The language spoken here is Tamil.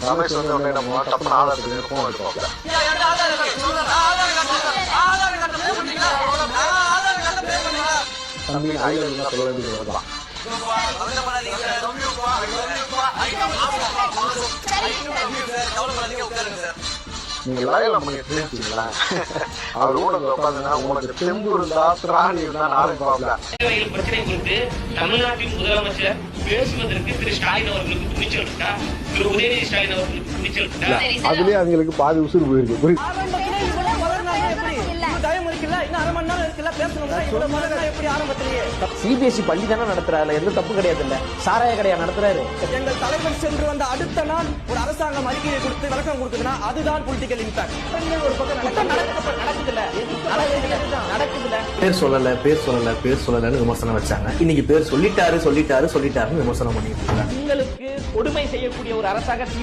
ரமேஷ் வந்து உடனே நம்ம டப்புனு ஆதாரத்துக்கு ஃபோன் எடுப்போம். தம்பி ஐடியா சொல்ல வேண்டியது வரலாம். நீங்க லைவ்ல பண்ணிட்டீங்களா? அவர் ஊடகத்துல உட்காந்துன்னா உங்களுக்கு தெம்பு இருந்தா திராணி இருந்தா நாளை பார்க்கலாம். பிரச்சனை குறித்து தமிழ்நாட்டின் முதலமைச்சர் பேசுவதற்கு திரு ஸ்டாலின் அவர்களுக்கு துணிச்சல் இருக்கா? திரு உதயநிதி ஸ்டாலின் அவர்களுக்கு துணிச்சல் இருக்கா? அதுலயே அவங்களுக்கு பாதி உசுறு போயிருக்கு. சிபிஎஸ்இ பள்ளி தானே நடத்துறாரு, எந்த தப்பு கிடையாது. இல்ல சாராய கடையா நடத்துறாரு. எங்கள் தலைவர் சென்று வந்த அடுத்த நாள் ஒரு அரசாங்கம் அறிக்கையை கொடுத்து விளக்கம் கொடுக்குதுன்னா அதுதான் பொலிட்டிக்கல் இம்பாக்ட். ஒரு பக்கம் நடக்குதுல. பேர் சொல்லலன்னு விமர்சனம் வச்சாங்க. இன்னைக்கு பேர் சொல்லிட்டாருன்னு விமர்சனம் பண்ணிட்டு இருக்காங்க. உங்களுக்கு கொடுமை செய்யக்கூடிய ஒரு அரசாங்க